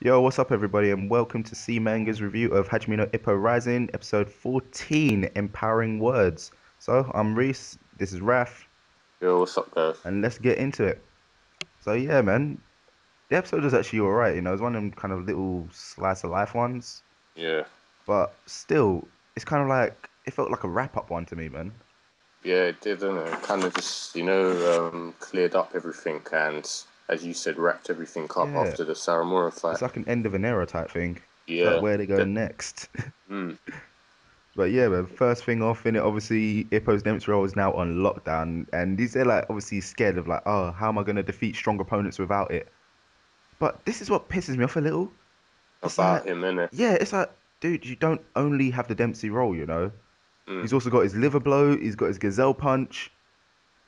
Yo, what's up, everybody, and welcome to C Manga's review of Hajime no Ippo Rising, episode 14, Empowering Words. So, I'm Reese, this is Raf, Yo, what's up, guys? and let's get into it. So, yeah, man, the episode was actually all right, it's one of them kind of little slice of life ones, Yeah, but still, it's kind of like, it felt like a wrap-up one to me, man. yeah, it did, didn't it? Kind of just, cleared up everything and, as you said, wrapped everything up Yeah, after the Saramura it's fight. like an end of an era type thing. It's like, Yeah, where they go that, next? mm, But yeah, man, first thing off in it, obviously, Ippo's Dempsey role is now on lockdown, and they're like obviously scared of like, oh, how am I gonna defeat strong opponents without it? But this is what pisses me off a little. It's about like, him, innit? yeah, it's like, dude, you don't only have the Dempsey role. Mm. He's also got his liver blow, he's got his gazelle punch,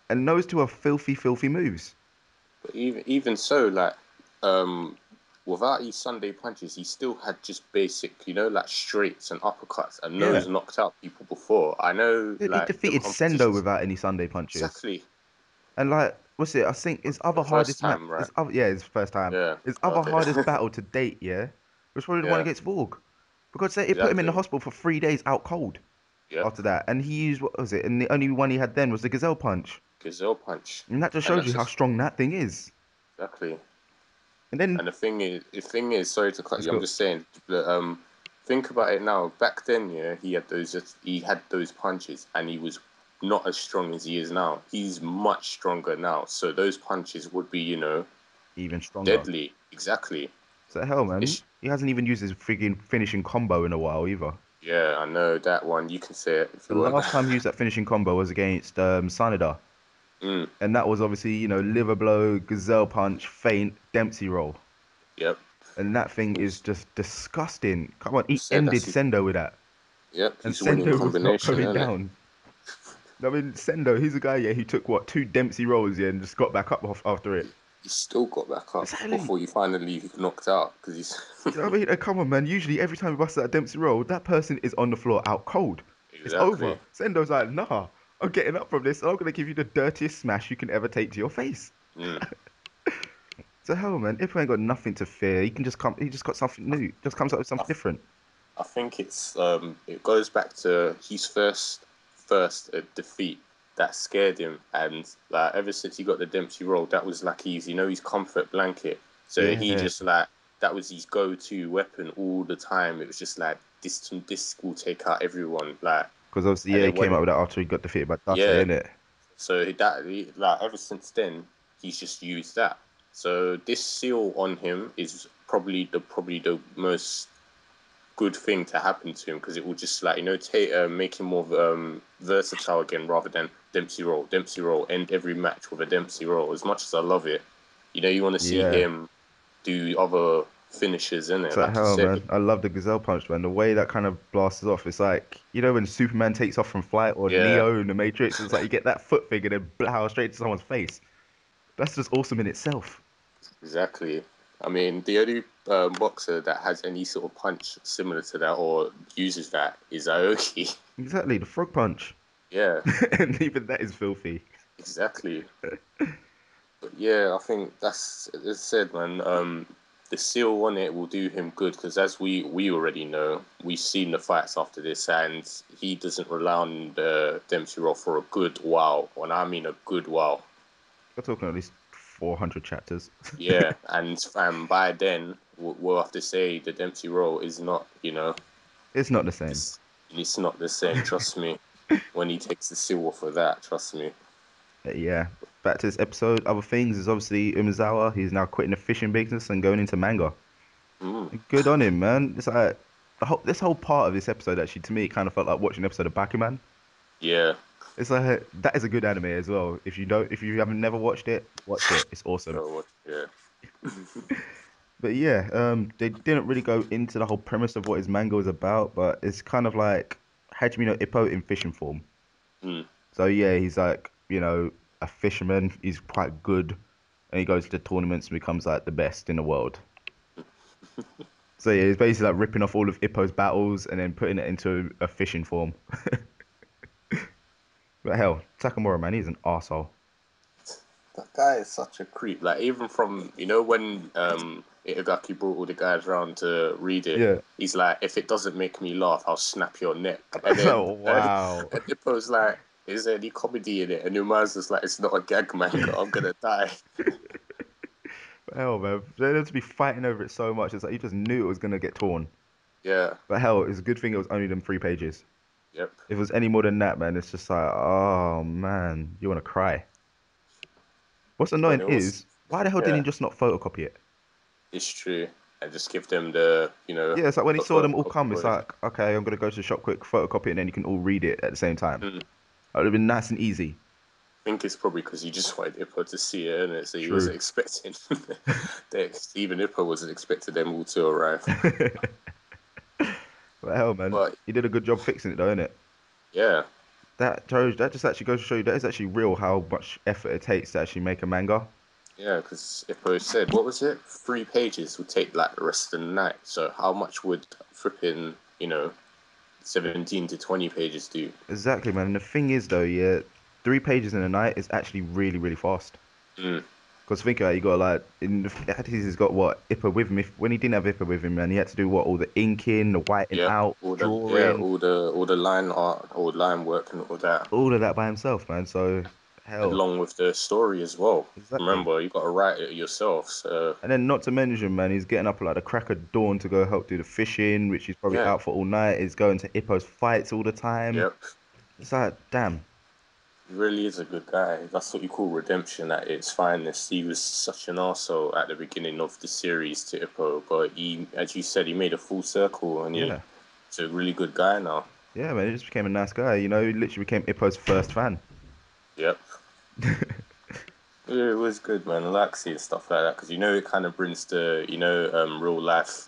and those two are filthy, filthy moves. But even so, um, without his Sunday punches, he still had just basic, like straights and uppercuts, and Yeah, those knocked out people before. I know, dude, he like the defeated Sendo competitions without any Sunday punches. exactly And like, what's it? I think his the other first hardest match, time, right? his first time, Yeah, his other okay, hardest battle to date, yeah, was probably the one yeah, against Vorg, because it put him in the exactly, hospital for 3 days out cold yep. after that, and he used what was it? And the only one he had then was the Gazelle Punch, Gazelle punch, and that just and shows that's you how just strong that thing is. exactly. And then And the thing is, sorry to cut let's you. I'm go. just saying, but, think about it now. Back then, yeah, he had those punches, and he was not as strong as he is now. He's much stronger now, so those punches would be, Even stronger. deadly. Exactly. So hell, man, It's, he hasn't even used his freaking finishing combo in a while either. yeah, I know that one. You can say it if The you want. last time he used that finishing combo was against Sanada. mm, And that was obviously, liver blow, gazelle punch, feint, Dempsey roll. yep. And that thing is He's, just disgusting. Come on, he said ended that's his, Sendo with that. yep. And His winning Sendo was not combination, going isn't it? down. I mean, Sendo, he's a guy, yeah, he took what, two Dempsey rolls, yeah, and just got back up after it. He still got back up Exactly. before he finally knocked out because he's You know what I mean? Come on, man. Usually, every time he busts that Dempsey roll, that person is on the floor out cold. It's over. exactly. Sendo's like, nah, I'm getting up from this. I'm going to give you the dirtiest smash you can ever take to your face. Mm. So, hell, man, if ain't got nothing to fear, he can just come, he just got something new. Just comes up with something I, different. I think it goes back to his first defeat that scared him, and like ever since he got the Dempsey role, that was like his comfort blanket. So he Yeah. just like that was his go-to weapon all the time. It was just like this will take out everyone, like. Because obviously, And yeah, he then came out when with that after he got defeated by Date, yeah, innit? like ever since then he's just used that. So this seal on him is probably the most good thing to happen to him because it will just like make him more versatile again rather than Dempsey roll, end every match with a Dempsey roll. As much as I love it, you want to see Yeah. him do other finishes in It's it, like, like you hell, said. man. I love the Gazelle Punch, man. The way that kind of blasts off. It's like, when Superman takes off from flight or Yeah, Neo in the Matrix, it's like you get that foot figure and then blow straight to someone's face. That's just awesome in itself. exactly. I mean, the only boxer that has any sort of punch similar to that or uses that is Aoki. Exactly, the frog punch. Yeah, And even that is filthy. exactly. But yeah, I think as I said, man. The seal on it will do him good because, as we already know, we've seen the fights after this, and he doesn't rely on the Dempsey role for a good while. When I mean a good while, We're talking at least 400 chapters. yeah. And by then, we'll have to say the Dempsey role is not, It's not the same. it's not the same. Trust me. When he takes the seal off of that, trust me. Yeah. Back to this episode. Other things is obviously Umezawa. He's now quitting the fishing business and going into manga. Mm, Good on him, man. It's like this whole part of this episode actually to me kind of felt like watching an episode of Bakuman. yeah. It's like that is a good anime as well. If you haven't never watched it, watch it. It's awesome. Oh, yeah. But yeah, they didn't really go into the whole premise of what his manga was about, but it's kind of like Hajime no Ippo in fishing form. Mm. So yeah, he's like, a fisherman. He's quite good, and he goes to tournaments and becomes like the best in the world. So yeah, he's basically like ripping off all of Ippo's battles and then putting it into a fishing form. But hell, Takamura, man, he's an arsehole. That guy is such a creep. Like even from when Itagaki brought all the guys around to read it. Yeah. He's like, if it doesn't make me laugh, I'll snap your neck. And then Oh, wow. and Ippo's like, is there any comedy in it? And Umezawa's like, it's not a gag manga. I'm gonna die. Hell, man. They had to be fighting over it so much. It's like you just knew it was going to get torn. Yeah. But hell, it's a good thing it was only them 3 pages. Yep. If it was any more than that, man, it's just like, oh, man, you want to cry. What's When annoying it was, is, why the hell didn't yeah, he just not photocopy it? it's true. And just give them the, Yeah, it's like when he saw them all come, it's copyright. like, okay, I'm going to go to the shop quick, photocopy it, and then you can all read it at the same time. Mm. That would have been nice and easy. I think it's probably because you just wanted Ippo to see it, innit? So he True. wasn't expecting. Even Ippo wasn't expecting them all to arrive. But hell, man, But he did a good job fixing it, though, innit? yeah, That just actually goes to show you that is actually real how much effort it takes to actually make a manga. yeah, because Ippo said, what was it? 3 pages would take like the rest of the night. So how much would flipping, 17 to 20 pages do? Exactly, man. And the thing is, though, yeah, 3 pages in a night is actually really, really fast. Mm. Because think about it, you got like he's got what Ippo with him. When he didn't have Ippo with him, man, he had to do what all the inking, the whiting Yep. out, drawing, All the line art, all line work and all that. all of that by himself, man. So hell, Along with the story as well. exactly. Remember, you got to write it yourself. So And then not to mention, man, he's getting up at like the crack of dawn to go help do the fishing, which he's probably yeah, out for all night. He's going to Ippo's fights all the time. yep. It's like, damn. He really is a good guy. That's what you call redemption at its finest. He was such an arsehole at the beginning of the series to Ippo, but he, as you said, he made a full circle and Yeah. he's a really good guy now. Yeah, man, he just became a nice guy. You know, he literally became Ippo's first fan. Yep. Yeah, it was good, man. I like seeing stuff like that because it kind of brings the real life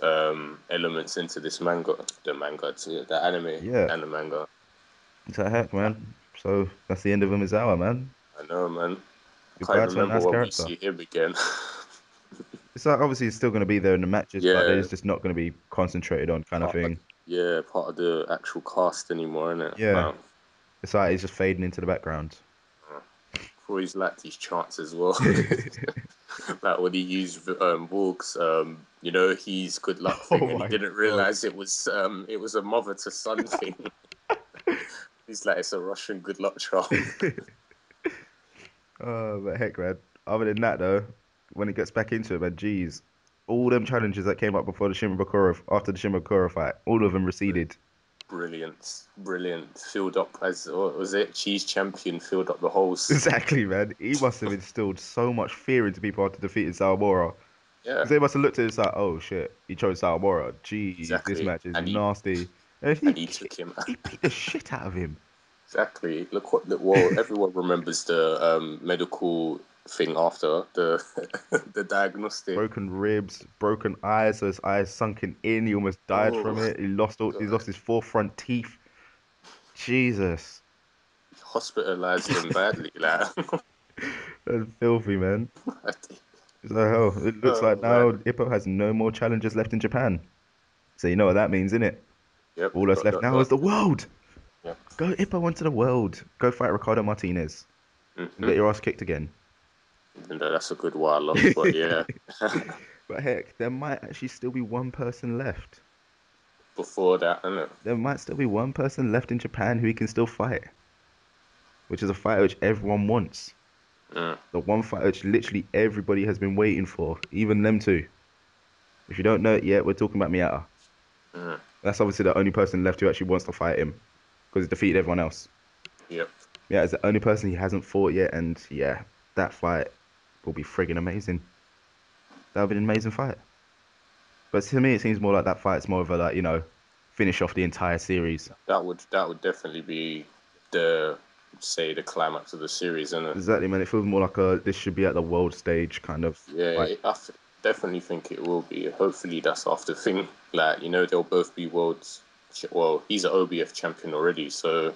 elements into this the anime Yeah. and the manga. It's like, heck, man. So that's the end of Umezawa, man. I know, man. I can't Goodbye to a remember nice when we character. see him again. It's like obviously he's still going to be there in the matches, but Yeah, it's just not going to be concentrated on kind of part of, thing. part of the actual cast anymore, isn't it? Yeah. It's like he's just fading into the background. Always liked his chants as well. Like when he used Vorg's, he's good luck thing, Oh and he my didn't God. realize it was a mother to son thing. He's like, it's a Russian good luck charm. Oh, but heck, man. Other than that, though, when it gets back into it, man, geez, all them challenges that came up before the Shimbakura, after the Shimbakura fight, all of them receded. Brilliant, brilliant. Filled up as what was it? Cheese champion filled up the holes. Exactly, man. He must have instilled so much fear into people after defeating Sawamura. Yeah, Because they must have looked at it and like, oh shit, he chose Sawamura. Jeez, this exactly. match is nasty. And And he took him. he beat the shit out of him. Exactly. Well, everyone remembers the medical thing after the the diagnostic. Broken ribs, broken eyes, so his eyes sunken in. He almost died from Oh it. He God. lost his 4 front teeth. Jesus. Hospitalized him badly, like. That's filthy, man. So hell, it looks like Oh man. now Ippo has no more challenges left in Japan. So you know what that means, innit? Yep. All that's left now is the world. Yep. Go Ippo onto the world. Go fight Ricardo Martinez and Mm-hmm. get your ass kicked again. Even though that's a good while off, but yeah. But heck, there might actually still be one person left. Before that, I know. There might still be one person left in Japan who he can still fight, which is a fight which everyone wants. Mm. The one fight which literally everybody has been waiting for, even them two. If you don't know it yet, we're talking about Miyata. Mm. That's obviously the only person left who actually wants to fight him because he's defeated everyone else. Yep. Yeah, it's the only person he hasn't fought yet, and yeah, that fight will be friggin' amazing. That'll be an amazing fight. But to me, it seems more like that fight's more of a finish off the entire series. That would definitely be the the climax of the series, isn't it? Exactly, man. It feels more like this should be at the world stage kind of Yeah, fight. definitely think it will be. Hopefully, that's after thing. Like they'll both be worlds. Well, he's an OBF champion already, so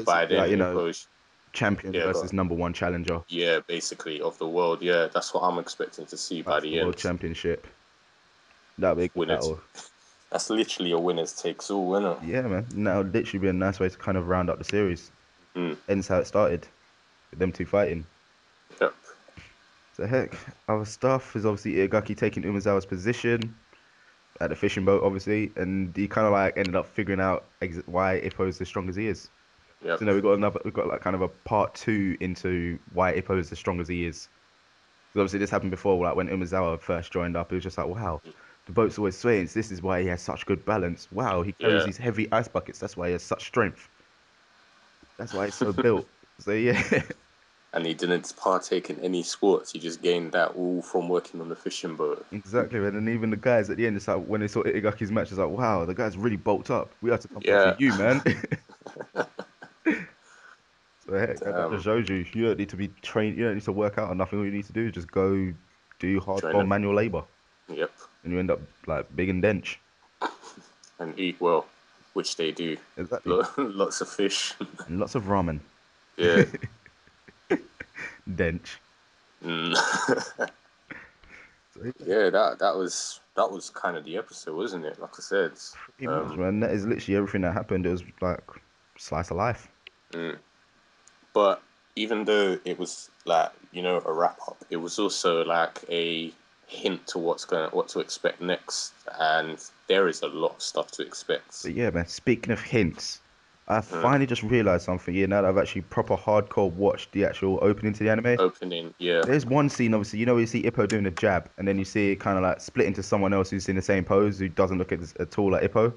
by Basically, then, champion yeah, versus #1 challenger. yeah, basically of the world. Yeah, that's what I'm expecting to see by Fight for the the world end. championship. That'll be a good Winners. battle. That's literally a winners takes all winner. Yeah, man. That'll literally be a nice way to kind of round up the series. Mm. Ends how it started, with them two fighting. Yep. So heck, other stuff is obviously Itagaki taking Umezawa's position at the fishing boat, obviously, and he kind of like ended up figuring out why Ippo is as strong as he is. Yep. So now we've got like kind of a part two into why Ippo is as strong as he is. Because obviously this happened before, like when Umezawa first joined up, it was just like, wow, the boat's always swaying. So this is why he has such good balance. Wow, he carries Yeah. these heavy ice buckets. That's why he has such strength. That's why he's so built. So yeah, And he didn't partake in any sports. He just gained that all from working on the fishing boat. exactly. And then even the guys at the end, it's like when they saw Itagaki's match, it's like, wow, the guy's really bulked up. We have to come up for Yeah. you, man. So heck, that just Damn. shows you you don't need to be trained. You don't need to work out or nothing. All you need to do is just go do Join hardcore it. manual labor, Yep. and you end up like big and dench. And eat well, which they do. Exactly, Lots of fish. and lots of ramen. Yeah. Dench. Mm. So yeah, Yeah, that was kind of the episode, wasn't it? Like I said. pretty much, Um, man. That is literally everything that happened. It was like slice of life. mm. But even though it was like, a wrap up, it was also like a hint to what to expect next. And there is a lot of stuff to expect. But yeah, man. Speaking of hints, I Mm. finally just realized something. Yeah, now that I've actually proper hardcore watched the actual opening to the anime. Opening, yeah. There's one scene, obviously, where you see Ippo doing a jab, and then you see it kind of like split into someone else who's in the same pose, who doesn't look at all like Ippo.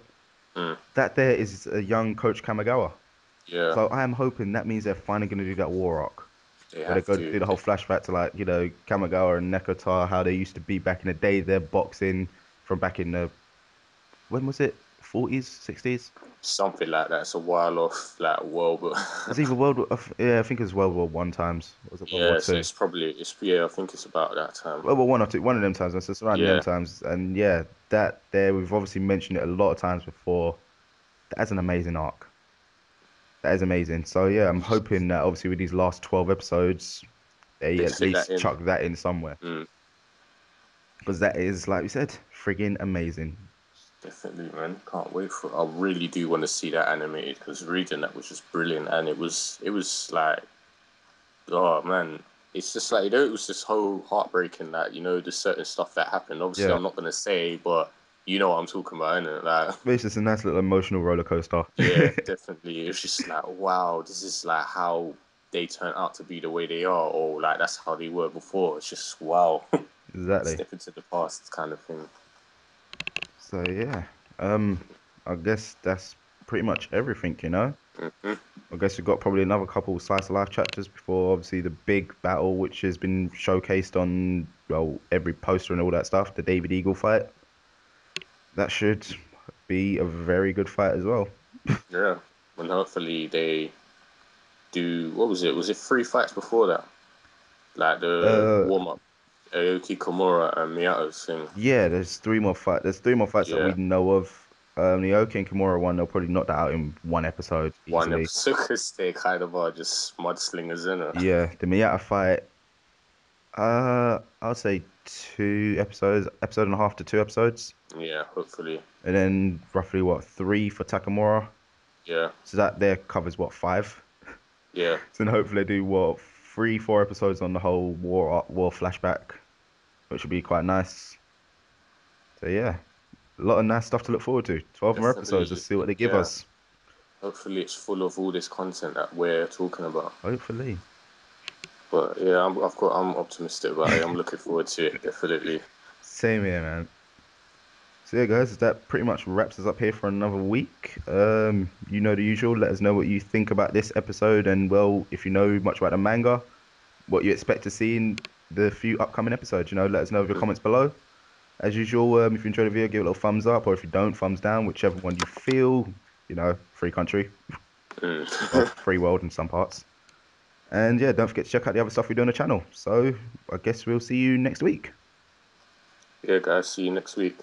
Mm. That there is a young Coach Kamigawa. Yeah, So I am hoping that means they're finally going to do that war arc, they where they have go to. do the whole flashback to like, Kamigawa and Nekota, how they used to be back in the day. They're boxing from back in the, when was it? 40s, 60s? Something like that. It's a while off, like world, but It's either yeah, I think it was World War One times. Or was it World War yeah. So Two? it's probably yeah. I think it's about that time. World War One or two, one of them times. So it's around them Yeah, times, and yeah, that there we've obviously mentioned it a lot of times before. That's an amazing arc. That is amazing. So yeah, I'm hoping that obviously with these last 12 episodes, they they at fit that least in. chuck that in somewhere Mm, because that is, like we said, friggin' amazing. definitely, man. Can't wait for it. I really do want to see that animated because reading that was just brilliant, and it was like, oh man. It's just like, it was just so heartbreaking that, there's certain stuff that happened. Obviously, Yeah, I'm not gonna say, but you know what I'm talking about, innit? Like, but it's just a nice little emotional roller coaster. yeah, definitely. It's just like, wow, this is like how they turn out to be the way they are, or like that's how they were before. It's just wow, Exactly. step into the past kind of thing. So yeah, I guess that's pretty much everything. Hmm. I guess we've got probably another couple slice of life chapters before obviously the big battle, which has been showcased on well every poster and all that stuff, the David Eagle fight. That should be a very good fight as well. Yeah, and hopefully they do. What was it? Was it three fights before that? Like the Uh, warm up, Aoki Komura and Miyato's thing. yeah, there's three more fights. There's three more fights that we Yeah, know of. The Oki and Kimura one, they'll probably knock that out in one episode one easily. episode because they kind of are just mudslingers in it. Yeah, the Miyata fight, I'll say 2 episodes, episode and a half to 2 episodes. Yeah, hopefully. And then roughly what, three for Takamura. Yeah, So that there covers what, five? yeah, So then hopefully they do what, 3, 4 episodes on the whole war flashback, which would be quite nice. So yeah, a lot of nice stuff to look forward to. 12 more episodes, let's definitely. see what they give Yeah. us. Hopefully, it's full of all this content that we're talking about. Hopefully. But yeah, I'm optimistic about it. I'm looking forward to it. Definitely. Same here, man. So yeah, guys, that pretty much wraps us up here for another week. You know the usual. Let us know what you think about this episode, and well, if you know much about the manga, what you expect to see in the few upcoming episodes. Let us know in your comments below. As usual, if you enjoyed the video, give it a little thumbs up, or if you don't, thumbs down, whichever one you feel. Free country, well, Mm. free world in some parts. And yeah, don't forget to check out the other stuff we do on the channel. So I guess we'll see you next week. Yeah, guys. See you next week.